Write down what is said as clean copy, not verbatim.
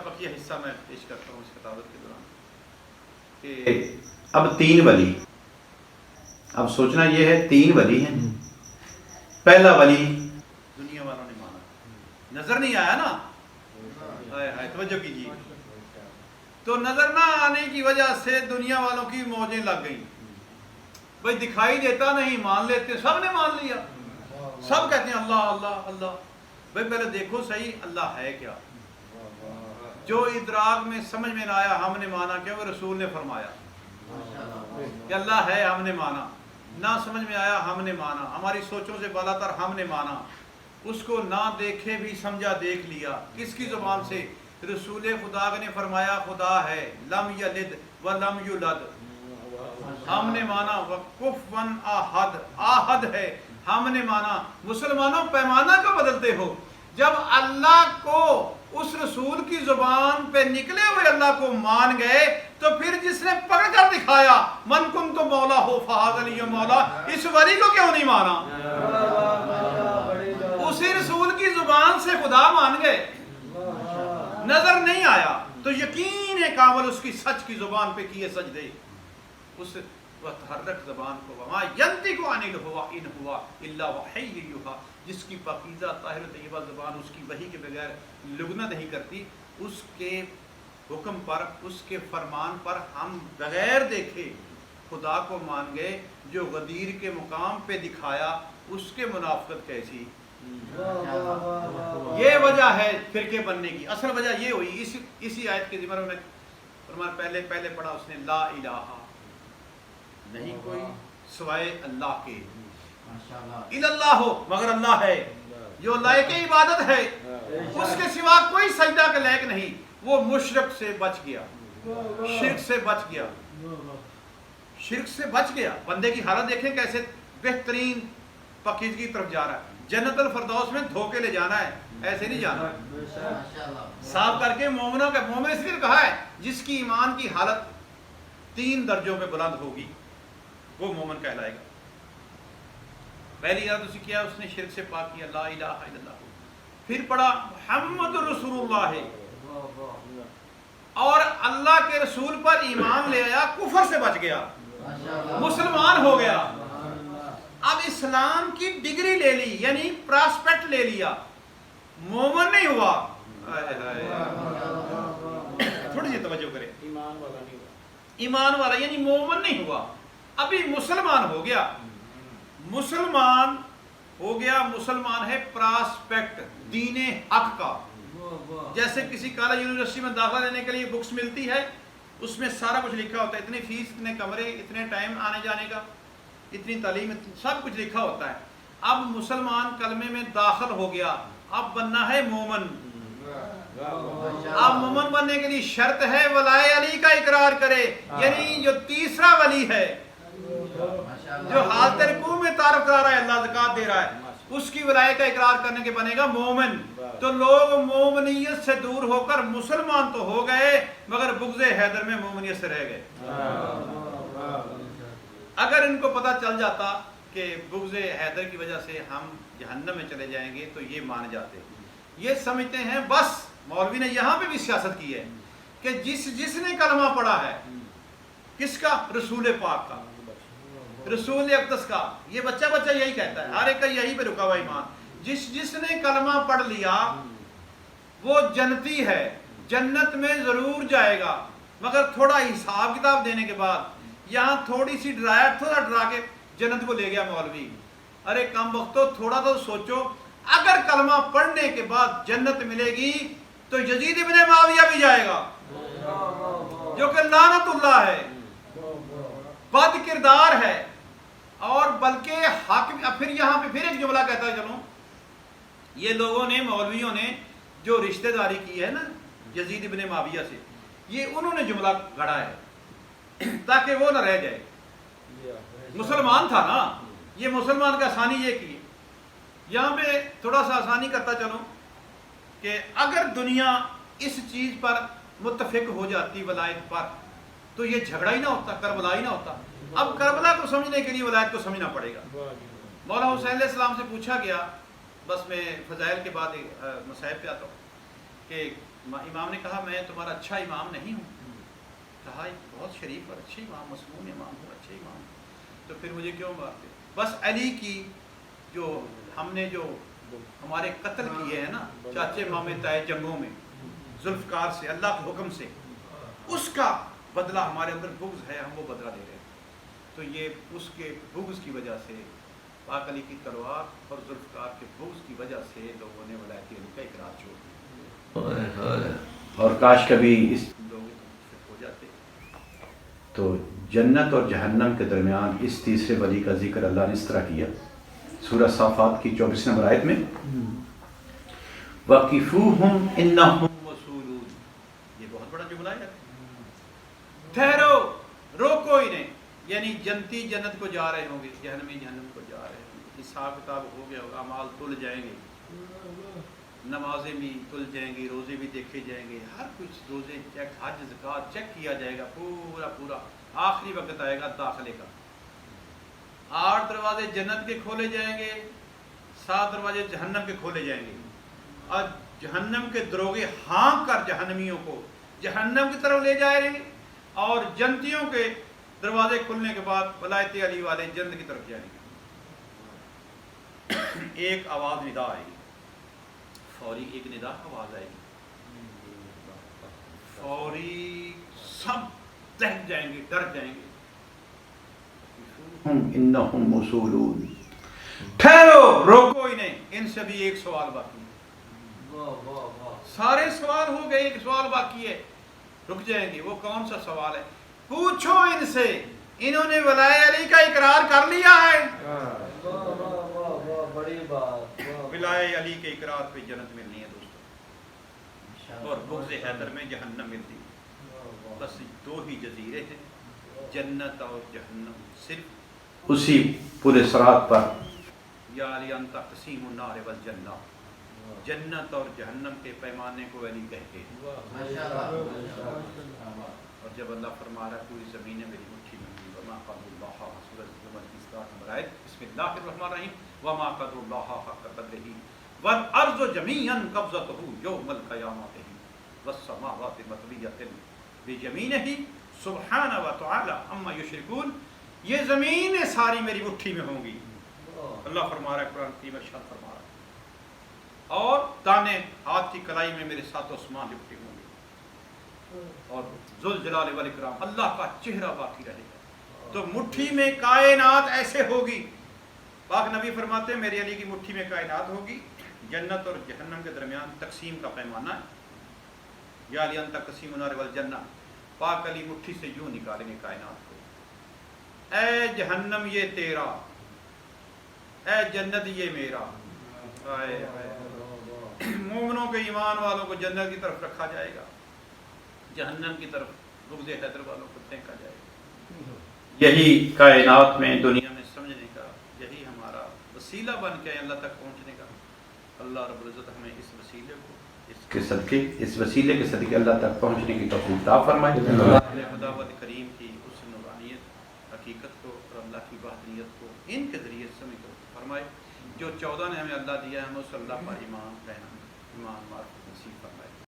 بقیہ حصہ میں پیش کرتا ہوں اس خطابت کے دوران کہ اب 3 ولی، اب سوچنا یہ ہے 3 ولی ہیں. پہلا ولی دنیا والوں نے مانا، نظر نہیں آیا نا، توجہ کیجیے. تو نظر نہ آنے کی وجہ سے دنیا والوں کی موجیں لگ گئیں. بھائی دکھائی دیتا نہیں، مان لیتے، سب نے مان لیا، سب کہتے ہیں اللہ اللہ اللہ. بھائی پہلے دیکھو صحیح اللہ ہے کیا. جو ادراک میں سمجھ میں نہ آیا ہم نے مانا کہ وہ رسول نے فرمایا کہ اللہ ہے، ہم نے مانا. نہ سمجھ میں آیا ہم نے مانا، ہماری سوچوں سے بالا تر ہم نے مانا. اس کو نہ دیکھے بھی سمجھا دیکھ لیا. کس کی زبان سے؟ رسول خدا نے فرمایا خدا ہے، لم یلد ولم یولد. ہم نے مانا وکفواً احد، احد ہے، ہم نے مانا. مسلمانوں پیمانہ کو بدلتے ہو. جب اللہ کو اس رسول کی زبان پہ نکلے ہوئے اللہ کو مان گئے تو پھر جس نے پکڑ کر دکھایا من کنت مولا ہو فہذا لی مولا، اس ولی کو کیوں نہیں مانا؟ اسی رسول کی زبان سے خدا مان گئے. نظر نہیں آیا تو یقین کامل اس کی سچ کی زبان پہ کیے سجدے. اس وتحرک زبان کو وما ینطق عن الهوى ان هو الا وحی یوحی، جس کی پاکیزہ طاہر و طیبہ زبان اس کی وحی کے بغیر لگنا نہیں کرتی. اس کے حکم پر، اس کے فرمان پر ہم بغیر دیکھے خدا کو مان گئے. جو غدیر کے مقام پہ دکھایا اس کے منافقت کیسی. یہ وجہ ہے فرقے بننے کی. اصل وجہ یہ ہوئی اسی آیت کے ذمہ میں فرمایا پہلے پڑھا اس نے لا الہ، نہیں کوئی سوائے اللہ کے، الا اللہ ہو، مگر اللہ ہے جو لائق عبادت ہے، اس کے سوا کوئی سجدہ کے لائق نہیں. وہ مشرک سے بچ گیا، شرک سے بچ گیا، شرک سے بچ گیا. بندے کی حالت دیکھیں کیسے بہترین پاکیزگی کی طرف جا رہا ہے. جنت الفردوس میں دھوکے لے جانا ہے، ایسے نہیں جانا. صاف کر کے مومنوں کا مومن اس لیے کہا ہے جس کی ایمان کی حالت 3 درجوں پہ بلند ہوگی وہ مومن کہلائے گا. پہلی یاد اسی کیا اس نے شرک سے پاک کیا، لا الہ الا اللہ. پھر پڑھا محمد رسول اللہ ہے، اور اللہ کے رسول پر ایمان لے آیا، کفر سے بچ گیا، مسلمان ہو گیا. اب اسلام کی ڈگری لے لی، یعنی پراسپیکٹ لے لیا، مومن نہیں ہوا. تھوڑی سی توجہ کریں، ایمان والا یعنی مومن نہیں ہوا، ابھی مسلمان ہو گیا. مسلمان ہو گیا، مسلمان ہے پراسپیکٹ دین حق کا. جیسے کسی کالج یونیورسٹی میں داخلہ لینے کے لیے بکس ملتی ہے، اس میں سارا کچھ لکھا ہوتا ہے، اتنی فیس، اتنے کمرے، اتنے ٹائم آنے جانے کا، اتنی تعلیم، سب کچھ لکھا ہوتا ہے. اب مسلمان کلمے میں داخل ہو گیا، اب بننا ہے مومن. اب مومن بننے کے لیے شرط ہے ولائے علی کا اقرار کرے، یعنی جو تیسرا ولی ہے جو حالت رکوع میں تعارف کرا رہا ہے اللہ زکات دے رہا ہے، اس کی ولایت کا اقرار کرنے کے بنے گا مومن. تو لوگ مومنیت سے دور ہو کر مسلمان تو ہو گئے مگر بغض حیدر میں مومنیت سے رہ گئے. اگر ان کو پتہ چل جاتا کہ بغض حیدر کی وجہ سے ہم جہنم میں چلے جائیں گے تو یہ مان جاتے. یہ سمجھتے ہیں بس مولوی نے یہاں پہ بھی سیاست کی ہے کہ جس نے کلمہ پڑھا ہے، کس کا؟ رسول پاک کا، رسول اقدس کا. یہ بچہ یہی کہتا ہے، ہر ایک کا یہی پہ رکا ہوا ایمان. جس نے کلمہ پڑھ لیا وہ جنتی ہے، جنت میں ضرور جائے گا، مگر تھوڑا حساب کتاب دینے کے بعد یہاں تھوڑی سی تھوڑا ڈرا کے جنت کو لے گیا مولوی. ارے کم وقتوں تھوڑا تو سوچو، اگر کلمہ پڑھنے کے بعد جنت ملے گی تو یزید ابن معاویہ بھی جائے گا جو کہ لعنت اللہ ہے، بد کردار ہے، اور بلکہ حق. پھر یہاں پہ پھر ایک جملہ کہتا ہے، چلو یہ لوگوں نے، مولویوں نے جو رشتہ داری کی ہے نا یزید ابن معاویہ سے، یہ انہوں نے جملہ گھڑا ہے تاکہ وہ نہ رہ جائے. مسلمان تھا نا، یہ مسلمان کا آسانی یہ کی. یہاں پہ تھوڑا سا آسانی کرتا چلوں کہ اگر دنیا اس چیز پر متفق ہو جاتی ولایت پر تو یہ جھگڑا ہی نہ ہوتا، کربلا ہی نہ ہوتا. اب کربلا کو سمجھنے کے لیے ولایت کو سمجھنا پڑے گا. مولا حسین علیہ السلام سے پوچھا گیا، بس میں فضائل کے بعد مسائب پہ آتا ہوں، کہ امام نے کہا میں تمہارا اچھا امام نہیں ہوں. کہا بہت شریف اور اچھے امام، مسمون امام ہوں، اچھے امام ہوں، تو پھر مجھے کیوں مارتے؟ بس علی کی جو ہم نے جو ہمارے قتل کیے ہیں نا چاچے مامے طے جنگوں میں ذوالفقار سے اللہ کے حکم سے، اس کا بدلہ ہمارے اندر بغض ہے، ہم وہ بدلہ لے رہے ہیں. تو یہ اس کے بغض کی وجہ سے، پاک علی کی تلوار اور ذوالفقار کے بغض کی وجہ سے لوگوں نے ولایت علی کا اقرار چھوڑ دیا. اور کاش کبھی اس لوگ ہو جاتے. تو جنت اور جہنم کے درمیان اس تیسرے ولی کا ذکر اللہ نے اس طرح کیا سورہ صافات کی 24 نمبر آیت میں، وَقِفُوهُمْ إِنَّهُمْ مَسْئُولُونَ. یہ بہت بڑا جملہ ہے. ٹھہرو، روکو انہیں، یعنی جنتی جنت کو جا رہے ہوں گے، جہنمی جہنم کو جا رہے ہوں گے. حساب کتاب ہو گیا ہوگا، اعمال تل جائیں گے، نمازیں بھی تل جائیں گی، روزے بھی دیکھے جائیں گے، ہر کچھ روزے چیک، حج زکوٰۃ چیک کیا جائے گا پورا. آخری وقت آئے گا داخلے کا. 8 دروازے جنت کے کھولے جائیں گے، 7 دروازے جہنم کے کھولے جائیں گے. اور جہنم کے دروغے ہانک کر جہنمیوں کو جہنم کی طرف لے جائیں گے، اور جنتیوں کے دروازے کھلنے کے بعد ولایت علی والے جنت کی طرف جائیں گے. ایک آواز ندا آئے گی، فوری ایک ندا آواز آئے گی، فوری سب دہک جائیں گے، ڈر جائیں گے. انہم مسئولون. ٹھہرو، روکو انہیں، ان سے بھی ایک سوال باقی ہے. سارے سوال ہو گئے، ایک سوال باقی ہے. رک جائیں گے. وہ کون سا سوال ہے؟ پوچھو ان سے، انہوں نے ولایت علی کا اقرار کر لیا ہے؟ بڑی بات. ولایت علی کے اقرار پہ جنت ملنی ہے دوستو، اور بغض حیدر میں جہنم ملتی ہے. بس 2 ہی جزیرے ہیں، جنت اور جہنم. صرف اسی پورے صراط پر یا علی انت قسیم النار والجنہ، جنت اور جہنم کے پیمانے کو علی کہتے ہیں. اور جب اللہ فرما رہا ہے پوری زمینیں میری مٹھی میں ہوئی، وما قدر اللہ سورۃ زمر کی 60 نمبر آیت. بسم اللہ الرحمن الرحیم. وما قدر اللہ حق قدرہ والارض جميعا قبضته یوم القیامۃ والسماوات مطویۃ بجمینہ سبحانہ وتعالی عما یشرکون. یہ زمینیں ساری میری مٹھی میں ہوں گی. اللہ فرما رہا ہے قرآن کی ارشاد فرما رہا ہے، اور دانے ہاتھ کی کلائی میں میرے 7 آسمان لپٹے ہوں گے، اور ذوالجلال والاکرام اللہ کا چہرہ باقی رہے گا. تو مٹھی میں کائنات ایسے ہوگی. پاک نبی فرماتے ہیں میری علی کی مٹھی میں کائنات ہوگی. جنت اور جہنم کے درمیان تقسیم کا پیمانہ ہے. یا علی انت قسیم النار والجنہ. پاک علی مٹھی سے یوں نکالیں گے کائنات کو، اے جہنم یہ تیرا، اے جنت یہ میرا. مومنوں کے ایمان والوں کو جنت کی طرف رکھا جائے گا، جہنم کی طرف بغض حیدر والوں کو پھینکا جائے گا. یہی کائنات میں دنیا میں سمجھنے کا، یہی ہمارا وسیلہ بن کے اللہ تک پہنچنے کا. اللہ رب العزت ہمیں اس وسیلے کو اس وسیلے کے صدقے اللہ تک پہنچنے کی توفیق عطا فرمائے. خداوند کریم کی اس نورانیت حقیقت کو اور اللہ کی وحدانیت کو ان کے ذریعے سمجھ فرمائے. جو 14 نے ہمیں اللہ دیا ہے ہمیں اس اللہ پر ایمان رہنا، ایمان معرفت نصیب فرمائے.